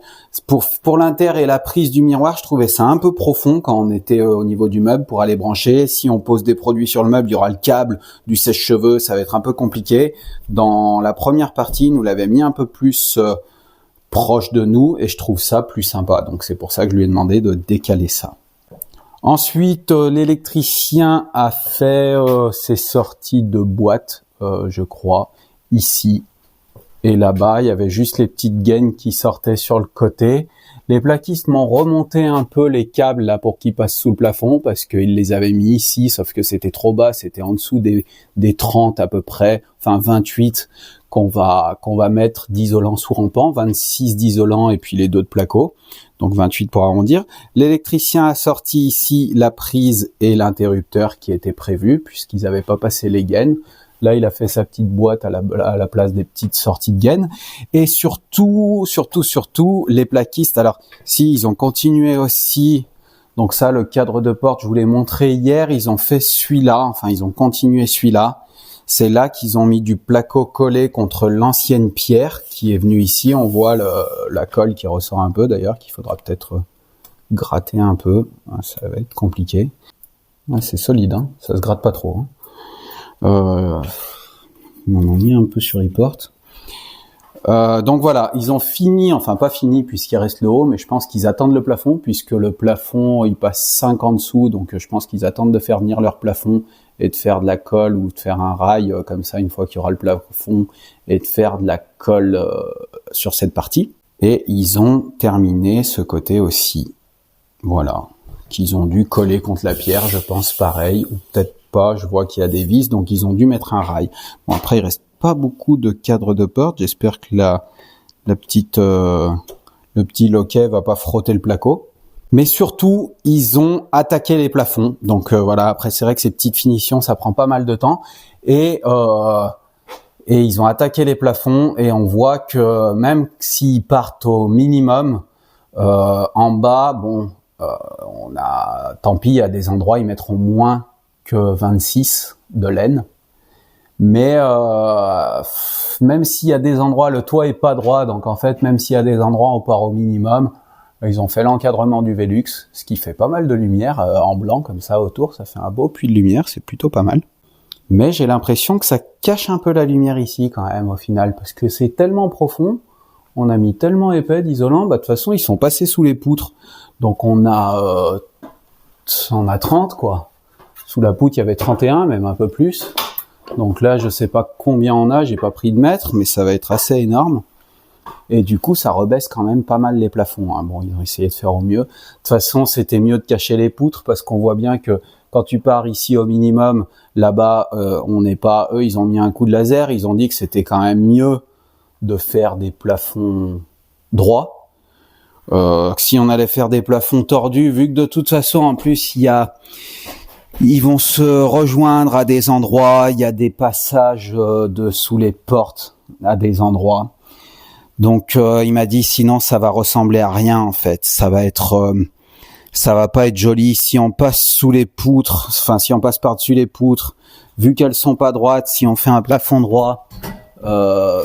pour l'inter et la prise du miroir, je trouvais ça un peu profond quand on était au niveau du meuble pour aller brancher. Si on pose des produits sur le meuble, il y aura le câble, du sèche-cheveux, ça va être un peu compliqué. Dans la première partie, nous l'avait mis un peu plus proche de nous et je trouve ça plus sympa. Donc c'est pour ça que je lui ai demandé de décaler ça. Ensuite, l'électricien a fait ses sorties de boîte, je crois, ici et là-bas. Il y avait juste les petites gaines qui sortaient sur le côté. Les plaquistes m'ont remonté un peu les câbles là pour qu'ils passent sous le plafond parce qu'ils les avaient mis ici, sauf que c'était trop bas, c'était en dessous des 30 à peu près, enfin 28 qu'on va mettre d'isolant sous rampant, 26 d'isolant et puis les 2 de placo, donc 28 pour arrondir. L'électricien a sorti ici la prise et l'interrupteur qui étaient prévus puisqu'ils n'avaient pas passé les gaines. Là, il a fait sa petite boîte à la place des petites sorties de gaines. Et surtout, les plaquistes. Alors, si, ils ont continué aussi. Donc ça, le cadre de porte, je vous l'ai montré hier. Ils ont fait celui-là. Enfin, ils ont continué celui-là. C'est là qu'ils ont mis du placo collé contre l'ancienne pierre qui est venue ici. On voit la colle qui ressort un peu, d'ailleurs, qu'il faudra peut-être gratter un peu. Ça va être compliqué. Ouais, c'est solide, hein. Ça se gratte pas trop, hein. On en a mis un peu sur les portes. Donc voilà, ils ont fini, enfin pas fini puisqu'il reste le haut, mais je pense qu'ils attendent le plafond puisque le plafond il passe 5 en dessous, donc je pense qu'ils attendent de faire venir leur plafond et de faire de la colle ou de faire un rail comme ça une fois qu'il y aura le plafond et de faire de la colle sur cette partie. Et ils ont terminé ce côté aussi. Voilà, qu'ils ont dû coller contre la pierre, je pense pareil, ou peut-être pas, je vois qu'il y a des vis, donc ils ont dû mettre un rail. Bon, après, il reste pas beaucoup de cadres de porte, j'espère que le petit loquet va pas frotter le placo. Mais surtout, ils ont attaqué les plafonds, donc voilà, après c'est vrai que ces petites finitions, ça prend pas mal de temps, et ils ont attaqué les plafonds, et on voit que même s'ils partent au minimum, en bas, bon, tant pis, il y a des endroits, ils mettront moins que 26 de laine, mais même s'il y a des endroits, le toit est pas droit, donc en fait, même s'il y a des endroits où on part au minimum, ils ont fait l'encadrement du Velux, ce qui fait pas mal de lumière en blanc comme ça autour, ça fait un beau puits de lumière, c'est plutôt pas mal. Mais j'ai l'impression que ça cache un peu la lumière ici quand même au final, parce que c'est tellement profond, on a mis tellement épais d'isolant, de toute façon ils sont passés sous les poutres, donc on a 30 quoi. Sous la poutre, il y avait 31, même un peu plus. Donc là, je sais pas combien on a, j'ai pas pris de mètre, mais ça va être assez énorme. Et du coup, ça rebaisse quand même pas mal les plafonds, hein. Bon, ils ont essayé de faire au mieux. De toute façon, c'était mieux de cacher les poutres parce qu'on voit bien que quand tu pars ici au minimum, là-bas, on n'est pas... Eux, ils ont mis un coup de laser, ils ont dit que c'était quand même mieux de faire des plafonds droits. Si on allait faire des plafonds tordus, vu que de toute façon, en plus, ils vont se rejoindre à des endroits, il y a des passages sous les portes à des endroits. Donc il m'a dit sinon ça va ressembler à rien en fait. Ça va pas être joli si on passe sous les poutres, enfin si on passe par-dessus les poutres, vu qu'elles sont pas droites, si on fait un plafond droit, il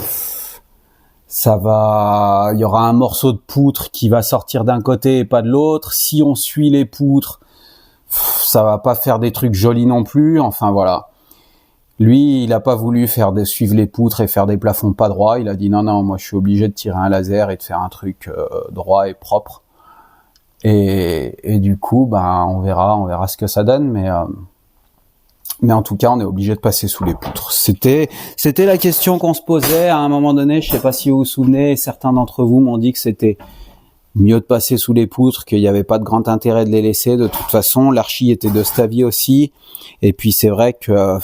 y aura un morceau de poutre qui va sortir d'un côté et pas de l'autre. Si on suit les poutres, ça va pas faire des trucs jolis non plus. Enfin voilà. Lui, il a pas voulu suivre les poutres et faire des plafonds pas droits. Il a dit non, moi je suis obligé de tirer un laser et de faire un truc droit et propre. Et du coup, on verra ce que ça donne, mais en tout cas, on est obligé de passer sous les poutres. C'était la question qu'on se posait à un moment donné. Je sais pas si vous vous souvenez, certains d'entre vous m'ont dit que c'était mieux de passer sous les poutres, qu'il n'y avait pas de grand intérêt de les laisser. De toute façon, l'archi était de cet avis aussi. Et puis c'est vrai que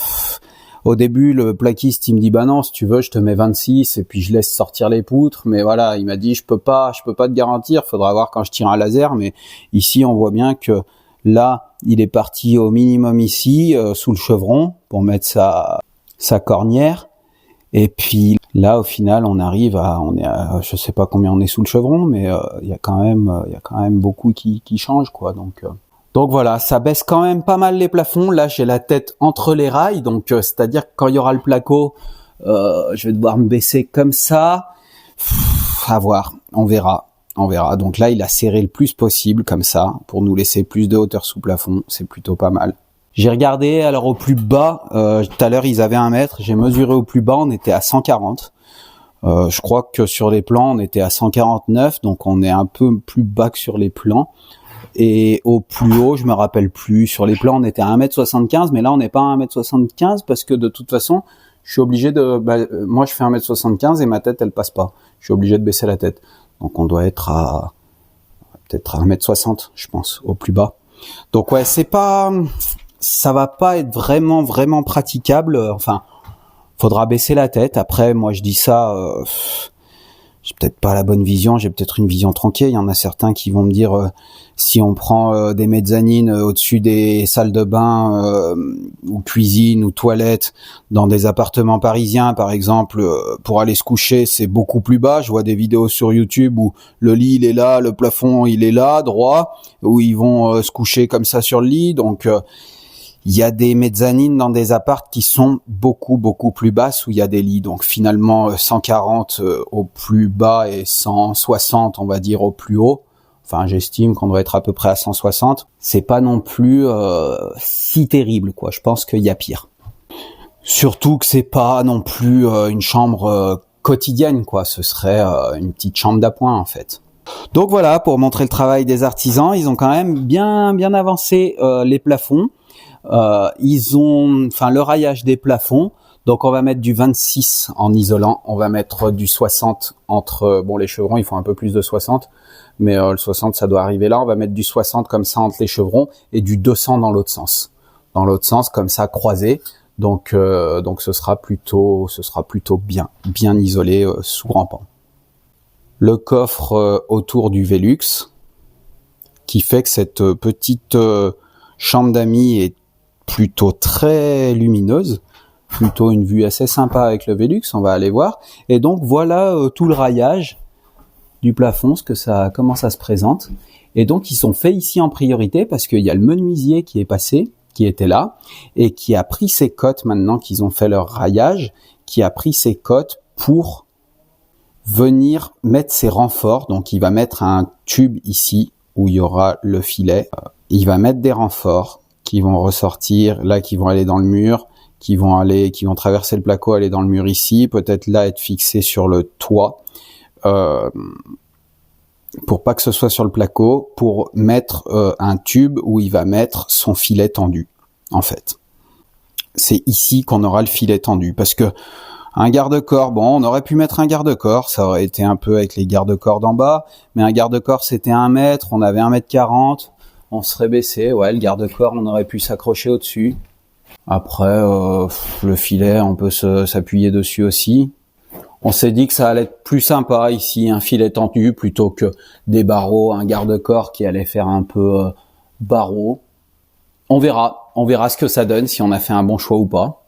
au début, le plaquiste, il me dit non, si tu veux, je te mets 26 et puis je laisse sortir les poutres. Mais voilà, il m'a dit je peux pas te garantir. Faudra voir quand je tire un laser. Mais ici, on voit bien que là, il est parti au minimum ici, sous le chevron, pour mettre sa cornière. Et puis là, au final, on est à, je sais pas combien on est sous le chevron, mais il y a quand même beaucoup qui changent, quoi. Donc voilà, ça baisse quand même pas mal les plafonds. Là, j'ai la tête entre les rails, donc c'est-à-dire que quand il y aura le placo, je vais devoir me baisser comme ça. À voir, on verra. Donc là, il a serré le plus possible comme ça pour nous laisser plus de hauteur sous plafond. C'est plutôt pas mal. J'ai regardé, alors au plus bas, tout à l'heure ils avaient 1 mètre. J'ai mesuré au plus bas, on était à 140. Je crois que sur les plans, on était à 149, donc on est un peu plus bas que sur les plans. Et au plus haut, je me rappelle plus. Sur les plans, on était à 1m75, mais là, on n'est pas à 1m75 parce que de toute façon, je suis obligé moi, je fais 1m75 et ma tête, elle passe pas. Je suis obligé de baisser la tête. Donc, on doit être peut-être à 1m60, je pense, au plus bas. Donc, ouais, ça va pas être vraiment, vraiment praticable. Enfin, faudra baisser la tête. Après, moi, je dis ça, j'ai peut-être pas la bonne vision, j'ai peut-être une vision tronquée. Il y en a certains qui vont me dire si on prend des mezzanines au-dessus des salles de bain ou cuisine ou toilettes dans des appartements parisiens, par exemple, pour aller se coucher, c'est beaucoup plus bas. Je vois des vidéos sur YouTube où le lit il est là, le plafond il est là, droit, où ils vont se coucher comme ça sur le lit. Donc il y a des mezzanines dans des apparts qui sont beaucoup, beaucoup plus basses où il y a des lits. Donc finalement, 140 au plus bas et 160, on va dire, au plus haut. Enfin, j'estime qu'on doit être à peu près à 160. C'est pas non plus si terrible, quoi. Je pense qu'il y a pire. Surtout que c'est pas non plus une chambre quotidienne, quoi. Ce serait une petite chambre d'appoint, en fait. Donc voilà, pour montrer le travail des artisans, ils ont quand même bien avancé les plafonds. Le raillage des plafonds. Donc on va mettre du 26 en isolant, on va mettre du 60 entre, les chevrons ils font un peu plus de 60, mais le 60 ça doit arriver là, on va mettre du 60 comme ça entre les chevrons et du 200 dans l'autre sens. Dans l'autre sens comme ça croisé. Donc ce sera plutôt bien isolé sous grand pan. Le coffre autour du Velux qui fait que cette petite chambre d'amis est plutôt très lumineuse, plutôt une vue assez sympa avec le Velux, on va aller voir. Et donc voilà tout le raillage du plafond, comment ça se présente. Et donc ils sont faits ici en priorité parce qu'il y a le menuisier qui était là, et qui a pris ses cotes maintenant qu'ils ont fait leur raillage, qui a pris ses cotes pour venir mettre ses renforts. Donc il va mettre un tube ici où il y aura le filet. Il va mettre des renforts qui vont ressortir, là, qui vont aller dans le mur, qui vont traverser le placo, aller dans le mur ici, peut-être là être fixés sur le toit, pour pas que ce soit sur le placo, pour mettre un tube où il va mettre son filet tendu, en fait. C'est ici qu'on aura le filet tendu, parce que un garde-corps, on aurait pu mettre un garde-corps, ça aurait été un peu avec les garde-corps d'en bas, mais un garde-corps c'était 1 mètre, on avait 1m40, on serait baissé, le garde-corps, on aurait pu s'accrocher au-dessus. Après, le filet, on peut s'appuyer dessus aussi. On s'est dit que ça allait être plus sympa ici, un filet tendu, plutôt que des barreaux, un garde-corps qui allait faire un peu barreau. On verra ce que ça donne, si on a fait un bon choix ou pas.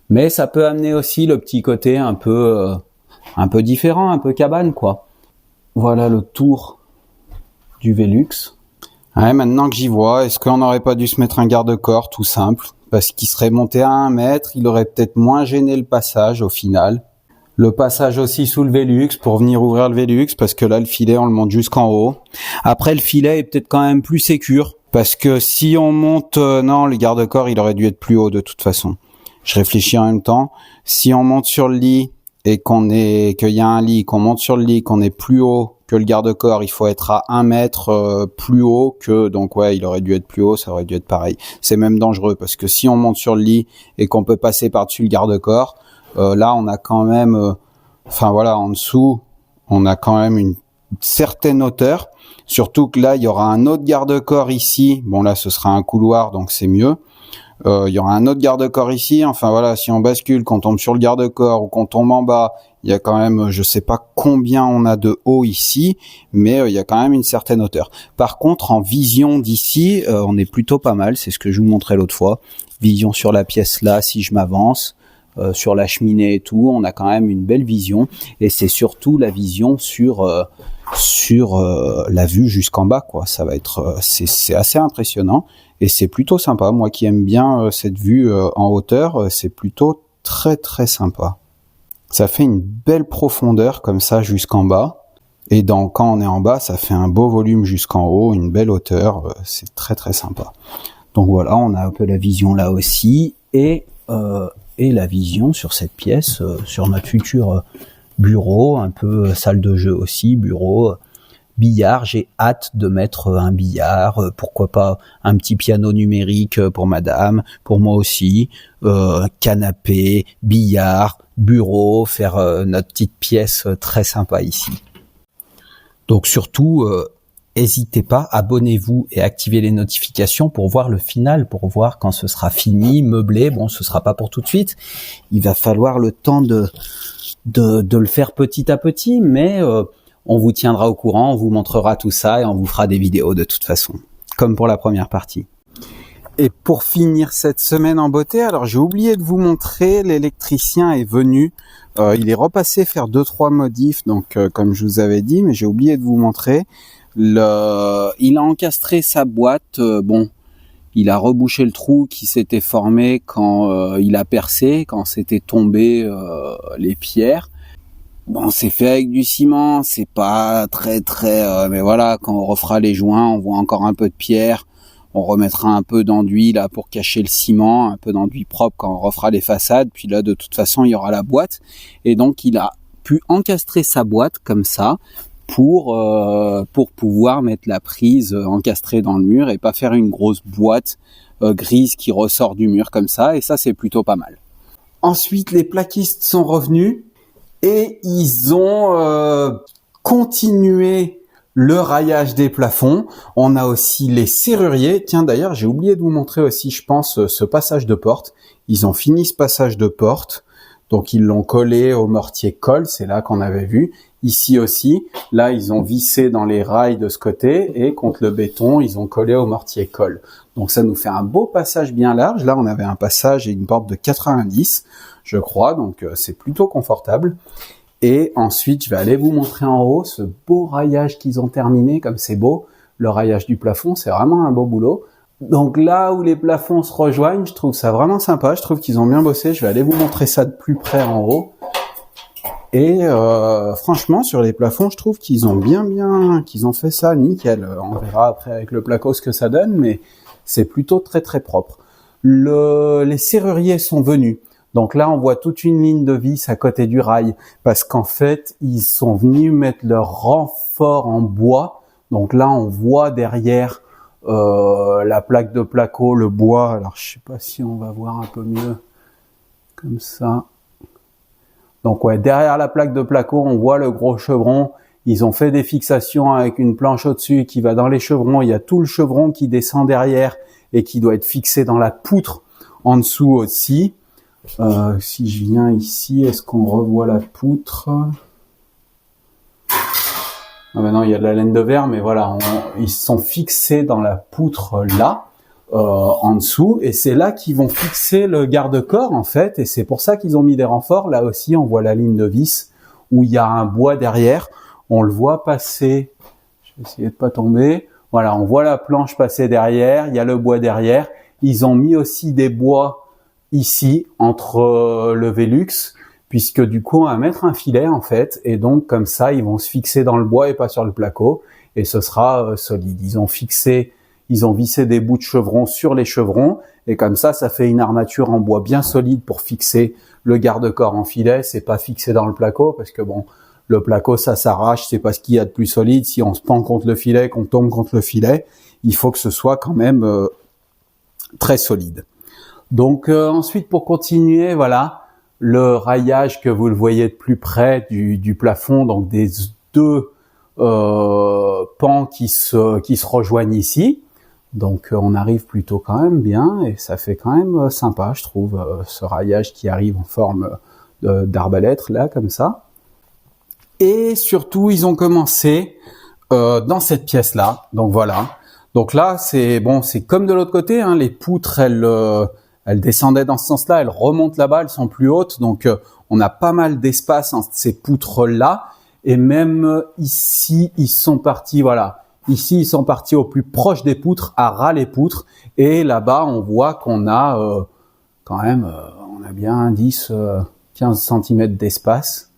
Mais ça peut amener aussi le petit côté un peu différent, un peu cabane, quoi. Voilà le tour du Velux. Ouais, maintenant que j'y vois, est-ce qu'on n'aurait pas dû se mettre un garde-corps tout simple? Parce qu'il serait monté à 1 mètre, il aurait peut-être moins gêné le passage au final. Le passage aussi sous le Velux pour venir ouvrir le Velux, parce que là, le filet, on le monte jusqu'en haut. Après, le filet est peut-être quand même plus sécure, parce que si on monte... non, le garde-corps, il aurait dû être plus haut de toute façon. Je réfléchis en même temps. Si on monte sur le lit et qu'il y a un lit, qu'on monte sur le lit, qu'on est plus haut que le garde-corps, il faut être à 1 mètre plus haut que... Donc ouais, il aurait dû être plus haut, ça aurait dû être pareil. C'est même dangereux, parce que si on monte sur le lit et qu'on peut passer par-dessus le garde-corps... là, on a quand même, en dessous, on a quand même une certaine hauteur. Surtout que là, il y aura un autre garde-corps ici. Bon, là, ce sera un couloir, donc c'est mieux. Il y aura un autre garde-corps ici. Enfin, voilà, si on bascule, qu'on tombe sur le garde-corps ou qu'on tombe en bas, il y a quand même, je sais pas combien on a de haut ici, mais il y a quand même une certaine hauteur. Par contre, en vision d'ici, on est plutôt pas mal. C'est ce que je vous montrais l'autre fois. Vision sur la pièce là, si je m'avance. Sur la cheminée et tout, on a quand même une belle vision, et c'est surtout la vision sur la vue jusqu'en bas, quoi. Ça va être c'est assez impressionnant, et c'est plutôt sympa. Moi qui aime bien cette vue en hauteur, c'est plutôt très très sympa. Ça fait une belle profondeur comme ça jusqu'en bas, et quand on est en bas, ça fait un beau volume jusqu'en haut, une belle hauteur, c'est très très sympa. Donc voilà, on a un peu la vision là aussi, et la vision sur cette pièce, sur notre futur bureau, un peu salle de jeu aussi, bureau, billard. J'ai hâte de mettre un billard, pourquoi pas un petit piano numérique pour madame, pour moi aussi, canapé, billard, bureau, faire notre petite pièce très sympa ici. Donc surtout, n'hésitez pas, abonnez-vous et activez les notifications pour voir le final, pour voir quand ce sera fini, meublé. Bon, ce sera pas pour tout de suite. Il va falloir le temps de le faire petit à petit, mais on vous tiendra au courant, on vous montrera tout ça et on vous fera des vidéos de toute façon, comme pour la première partie. Et pour finir cette semaine en beauté, alors j'ai oublié de vous montrer, l'électricien est venu. Il est repassé faire 2-3 modifs, donc comme je vous avais dit, mais j'ai oublié de vous montrer. Il a encastré sa boîte, il a rebouché le trou qui s'était formé quand il a percé, quand s'étaient tombées les pierres. Bon, c'est fait avec du ciment, c'est pas très mais voilà, quand on refera les joints, on voit encore un peu de pierre, on remettra un peu d'enduit là pour cacher le ciment, un peu d'enduit propre quand on refera les façades, puis là de toute façon il y aura la boîte, et donc il a pu encastrer sa boîte comme ça, pour pouvoir mettre la prise encastrée dans le mur et pas faire une grosse boîte grise qui ressort du mur comme ça, et ça c'est plutôt pas mal. Ensuite, les plaquistes sont revenus et ils ont continué le raillage des plafonds. On a aussi les serruriers. Tiens, d'ailleurs, j'ai oublié de vous montrer aussi, je pense, ce passage de porte. Ils ont fini ce passage de porte. Donc ils l'ont collé au mortier colle, c'est là qu'on avait vu. Ici aussi, là ils ont vissé dans les rails de ce côté et contre le béton, ils ont collé au mortier colle. Donc ça nous fait un beau passage bien large. Là on avait un passage et une porte de 90, je crois, donc c'est plutôt confortable. Et ensuite, je vais aller vous montrer en haut ce beau raillage qu'ils ont terminé, comme c'est beau. Le raillage du plafond, c'est vraiment un beau boulot. Donc là où les plafonds se rejoignent, je trouve ça vraiment sympa, je trouve qu'ils ont bien bossé. Je vais aller vous montrer ça de plus près en haut. Et franchement, sur les plafonds, je trouve qu'ils ont qu'ils ont fait ça nickel. On verra après avec le placo ce que ça donne, mais c'est plutôt très très propre. Les serruriers sont venus. Donc là, on voit toute une ligne de vis à côté du rail, parce qu'en fait, ils sont venus mettre leur renfort en bois. Donc là, on voit derrière la plaque de placo, le bois. Alors, je sais pas si on va voir un peu mieux comme ça. Donc ouais, derrière la plaque de placo, on voit le gros chevron. Ils ont fait des fixations avec une planche au-dessus qui va dans les chevrons. Il y a tout le chevron qui descend derrière et qui doit être fixé dans la poutre en dessous aussi. Si je viens ici, est-ce qu'on revoit la poutre? Ah ben non, il y a de la laine de verre, mais voilà, ils sont fixés dans la poutre là, en dessous, et c'est là qu'ils vont fixer le garde-corps en fait, et c'est pour ça qu'ils ont mis des renforts. Là aussi, on voit la ligne de vis où il y a un bois derrière. On le voit passer. Je vais essayer de pas tomber. Voilà, on voit la planche passer derrière. Il y a le bois derrière. Ils ont mis aussi des bois ici entre le Velux, puisque du coup on va mettre un filet en fait, et donc comme ça ils vont se fixer dans le bois et pas sur le placo, et ce sera solide. Ils ont vissé des bouts de chevron sur les chevrons, et comme ça fait une armature en bois bien solide pour fixer le garde-corps en filet. C'est pas fixé dans le placo, parce que bon, le placo ça s'arrache, c'est pas ce qu'il y a de plus solide. Si on se pend contre le filet, qu'on tombe contre le filet, il faut que ce soit quand même très solide. Donc ensuite, pour continuer, voilà, le raillage que vous le voyez de plus près du plafond, donc des deux pans qui se rejoignent ici. Donc on arrive plutôt quand même bien, et ça fait quand même sympa, je trouve, ce raillage qui arrive en forme d'arbalète là, comme ça. Et surtout, ils ont commencé dans cette pièce là. Donc voilà. Donc là, c'est comme de l'autre côté, hein, les poutres, elles descendaient dans ce sens-là, elles remontent là-bas, elles sont plus hautes, donc on a pas mal d'espace entre ces poutres-là, et même ici, ils sont partis, voilà, ici, ils sont partis au plus proche des poutres, à ras les poutres, et là-bas, on voit qu'on a quand même, on a bien 10-15 cm d'espace,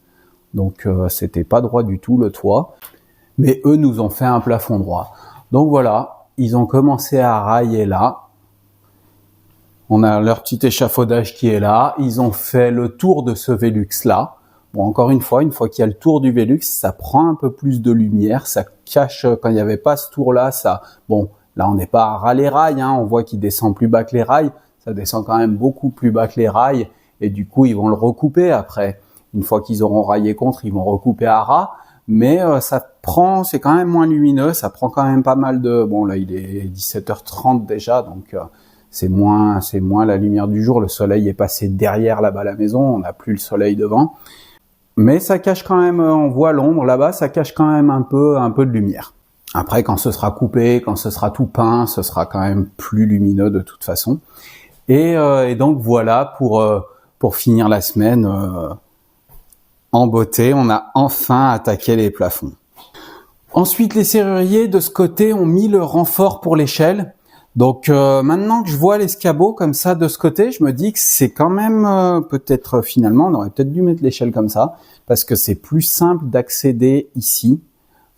donc c'était pas droit du tout le toit, mais eux nous ont fait un plafond droit. Donc voilà, ils ont commencé à railler là. On a leur petit échafaudage qui est là. Ils ont fait le tour de ce Velux là. Bon, encore une fois qu'il y a le tour du Velux, ça prend un peu plus de lumière, ça cache. Quand il n'y avait pas ce tour là, bon, là on n'est pas à ras les rails, hein. On voit qu'il descend plus bas que les rails. Ça descend quand même beaucoup plus bas que les rails, et du coup ils vont le recouper après. Une fois qu'ils auront raillé contre, ils vont recouper à ras. Mais c'est quand même moins lumineux, ça prend quand même pas mal de... Bon, là, il est 17h30 déjà, donc c'est moins la lumière du jour. Le soleil est passé derrière là-bas la maison, on n'a plus le soleil devant. Mais ça cache quand même, on voit l'ombre là-bas, ça cache quand même un peu de lumière. Après, quand ce sera coupé, quand ce sera tout peint, ce sera quand même plus lumineux de toute façon. Et donc voilà, pour finir la semaine... en beauté, on a enfin attaqué les plafonds. Ensuite, les serruriers de ce côté ont mis le renfort pour l'échelle. Donc maintenant que je vois l'escabeau comme ça de ce côté, je me dis que c'est quand même peut-être finalement, on aurait peut-être dû mettre l'échelle comme ça, parce que c'est plus simple d'accéder ici,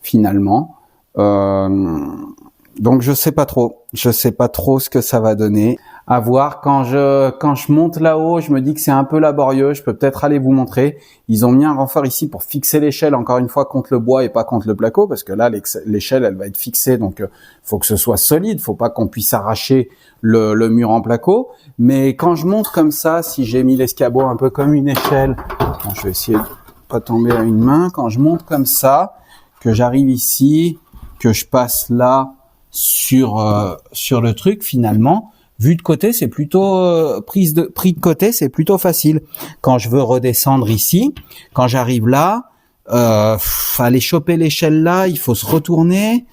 finalement. Donc je sais pas trop ce que ça va donner. À voir, quand je monte là-haut, je me dis que c'est un peu laborieux, je peux peut-être aller vous montrer. Ils ont mis un renfort ici pour fixer l'échelle, encore une fois, contre le bois et pas contre le placo, parce que là, l'échelle, elle va être fixée, donc faut que ce soit solide, faut pas qu'on puisse arracher le mur en placo. Mais quand je monte comme ça, si j'ai mis l'escabeau un peu comme une échelle, bon, je vais essayer de pas tomber à une main, quand je monte comme ça, que j'arrive ici, que je passe là sur le truc, finalement, vu de côté, c'est plutôt pris de côté, c'est plutôt facile. Quand je veux redescendre ici, quand j'arrive là, aller choper l'échelle là, il faut se retourner,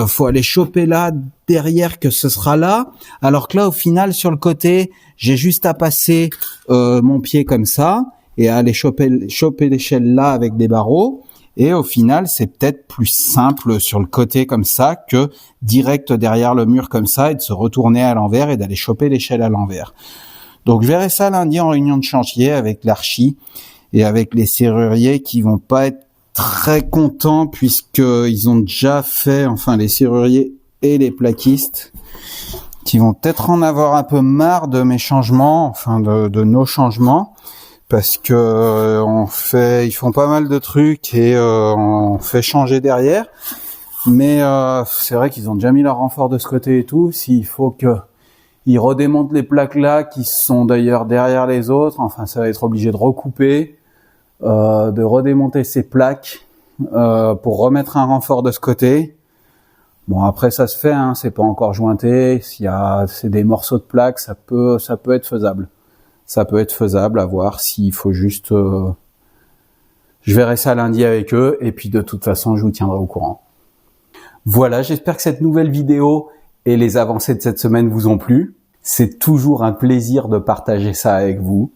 faut aller choper là derrière que ce sera là. Alors que là, au final, sur le côté, j'ai juste à passer mon pied comme ça et à aller choper l'échelle là avec des barreaux. Et au final, c'est peut-être plus simple sur le côté comme ça que direct derrière le mur comme ça, et de se retourner à l'envers et d'aller choper l'échelle à l'envers. Donc je verrai ça lundi en réunion de chantier avec l'archi et avec les serruriers qui vont pas être très contents puisqu'ils ont déjà fait, enfin les serruriers et les plaquistes, qui vont peut-être en avoir un peu marre de mes changements, enfin de nos changements. Parce que ils font pas mal de trucs et on fait changer derrière. Mais c'est vrai qu'ils ont déjà mis leur renfort de ce côté et tout. S'il faut que ils redémontent les plaques là, qui sont d'ailleurs derrière les autres, enfin ça va être obligé de recouper, de redémonter ces plaques pour remettre un renfort de ce côté. Bon, après ça se fait, hein, c'est pas encore jointé. C'est des morceaux de plaques, ça peut être faisable. Ça peut être faisable, à voir s'il faut juste... Je verrai ça lundi avec eux, et puis de toute façon, je vous tiendrai au courant. Voilà, j'espère que cette nouvelle vidéo et les avancées de cette semaine vous ont plu. C'est toujours un plaisir de partager ça avec vous.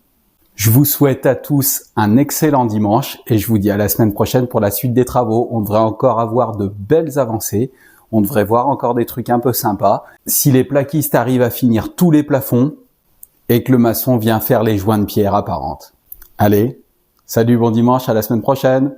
Je vous souhaite à tous un excellent dimanche, et je vous dis à la semaine prochaine pour la suite des travaux. On devrait encore avoir de belles avancées. On devrait voir encore des trucs un peu sympas. Si les plaquistes arrivent à finir tous les plafonds, et que le maçon vient faire les joints de pierre apparentes. Allez, Salut, bon dimanche, à la semaine prochaine.